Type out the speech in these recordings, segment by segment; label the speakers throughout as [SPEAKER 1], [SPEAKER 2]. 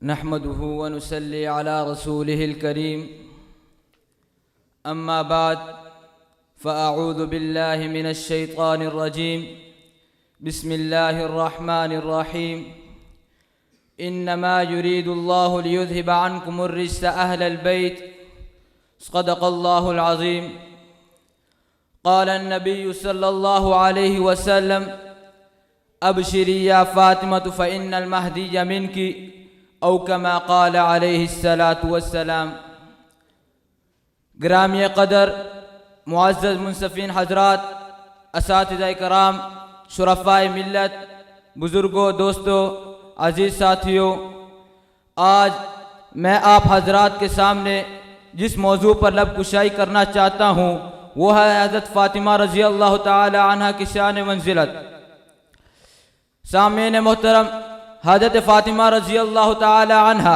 [SPEAKER 1] नहमदुहु व नुसल्ली अला रसूलिहिल करीम। अम्मा बाद फ़अऊज़ु बिल्लाहि मिनश शैतानिर रजीम। बिस्मिल्लाहिर रहमानिर रहीम। इन्नमा युरीदुल्लाहु लियुज़हिबा अन्कुमुर रिज्स अहलल बैत। सदक़ल्लाहुल अज़ीम। क़ाल अन्नबिय्यु सल्लल्लाहु अलैहि वसल्लम अबशिरी या फ़ातिमतु फ़इन्नल महदिय्य मिनकी औ कमा क़ाल अलैहिस्सलातु वस्सलाम। ग्रामीय क़दर मुअज़्ज़ज़ मुंसफ़ीन हज़रात, असातिज़ा कराम, शुरफ़ाए मिल्लत, बुज़ुर्गों, दोस्तों, अज़ीज़ साथियों, आज मैं आप हज़रात के सामने जिस मौजू पर लब कुशाई करना चाहता हूँ वो है हज़रत फ़ातिमा रज़ी अल्लाह ताला अन्हा की शान मंज़िलत। सामीन मोहतरम, हज़रत फ़ातिमा रज़ी अल्लाह ताला अन्हा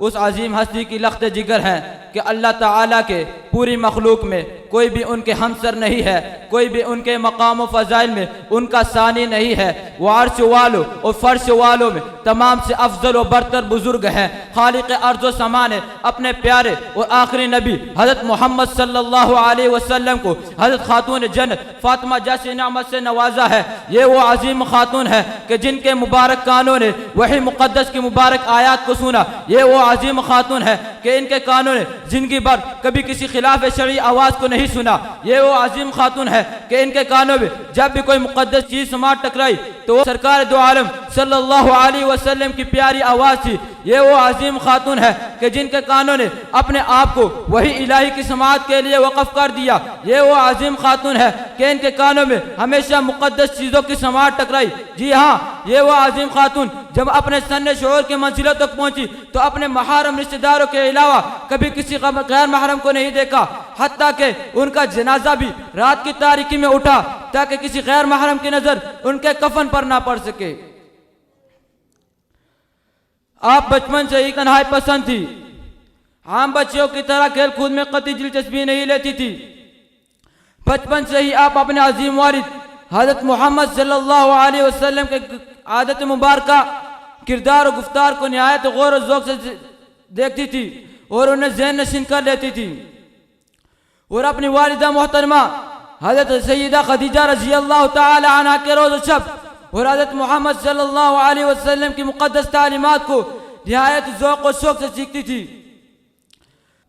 [SPEAKER 1] उस अजीम हस्ती की लख्त जिगर हैं कि अल्लाह ताला के पूरी मखलूक में कोई भी उनके हमसर नहीं है, कोई भी उनके मकाम व फ़ज़ाइल में उनका सानी नहीं है। वो अर्श वालों और फ़र्श वालों में तमाम से अफजल व बरतर बुजुर्ग हैं। खालिक़ अर्ज़ व समा ने अपने प्यारे और आखिरी नबी हज़रत मोहम्मद सल्लल्लाहु अलैहि वसल्लम को हज़रत खातून जन्नत फ़ातिमा जैसी नेमत से नवाजा है। ये वो अजीम खातून है कि जिनके मुबारक कानों ने वही मुक़द्दस की मुबारक आयात को सुना। ये वो अजीम खातून है कि इनके कानों ने जिंदगी भर कभी किसी खिलाफ शरई आवाज़ को नहीं सुना। ये वो अजीम खातून है कि इनके कानों में जब भी कोई मुक़द्दस चीज़ समात टकराई तो वो सरकार दो आलम सल्लल्लाहु अलैहि वसल्लम की प्यारी आवाज़ थी। ये वो अजीम खातून है कि जिनके कानों ने अपने आप को वही इलाही की समात के लिए वक़फ़ कर दिया। ये वो अजीम खातून है कि इनके कानों में हमेशा मुक़द्दस चीज़ों की समात टकराई। जी हाँ, ये वो अजीम खातून जब अपने सन्ने शोर की मंजिलों तक पहुंची तो अपने महरम रिश्तेदारों के अलावा कभी किसी गैर महरम को नहीं देखा, हत्ता कि उनका जनाजा भी रात की तारीकी में उठा ताकि किसी गैर महरम की नजर उनके कफन पर ना पड़ सके। आप बचपन से ही तन्हाई पसंद थी, आम बच्चों की तरह खेल कूद में कतई दिलचस्पी नहीं लेती थी। बचपन से ही आप अपने अजीम वालिद हज़रत मोहम्मद सल्लल्लाहु अलैहि वसल्लम के आदत मुबारका, किरदार और गुफ्तार को निहायत गौर और ज़ौक़ से देखती थी और उन्हें ज़हन नशीन कर लेती थी। और अपनी वालिदा मोहतरमा हज़रत सैयदा खदीजा रज़ी अल्लाह ताला अन्हा के रोज़ और शब और हज़रत मोहम्मद सल्लल्लाहु अलैहि वसल्लम की मुक़द्दस तालीमात को निहायत ज़ौक़ और शौक़ से सीखती थी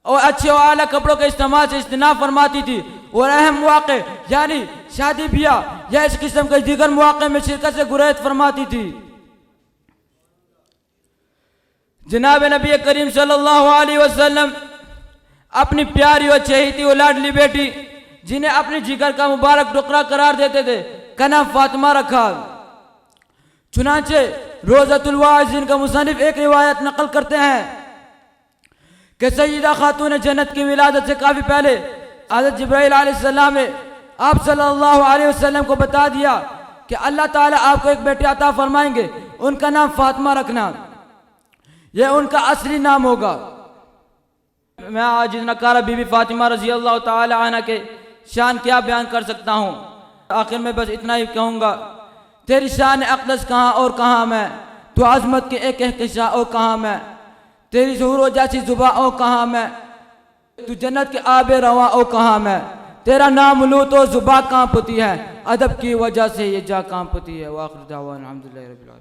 [SPEAKER 1] और अच्छे और आला कपड़ों के इस्तेमाल से इज्तिनाब फरमाती थी और अहम मौक़े यानी शादी ब्याह या इस किस्म के दीगर मौक़े में शिरकत से गुरेज फरमाती थी। जनाब नबी करीम सल्लल्लाहु अलैहि वसल्लम अपनी प्यारी और चहेती और लाडली बेटी जिन्हें अपने जिगर का मुबारक टुकड़ा करार देते थे का नाम फातिमा रखा। चुनांचे रोज़तुल वाइज़िन का मुसन्निफ एक रिवायत नकल करते हैं कि सैयदा खातून जन्नत की विलादत से काफ़ी पहले हज़रत जिब्राइल अलैहिस्सलाम ने आप सल्लल्लाहु अलैहि वसल्लम को बता दिया कि अल्लाह ताला आपको एक बेटी अता फरमाएंगे, उनका नाम फातिमा रखना, यह उनका असली नाम होगा। मैं आज नकारा बीबी फातिमा रज़ी अल्लाह ताला अन्हा के शान क्या बयान कर सकता हूँ। आखिर में बस इतना ही कहूँगा, तेरी शान अक़दस कहाँ और कहाँ मैं, तू अज़मत के एक एहतिशा और कहाँ मैं, तेरी ज़ुहूर जैसी ज़ुबा और कहाँ मैं, तू जन्नत के आबे रवा और कहाँ मैं, तेरा नाम लूँ तो ज़ुबा कांपती है, अदब की वजह से ये जा कांपती है। वाखिर दावाना अल्हम्दुलिल्लाहि रब्बिल आलमीन।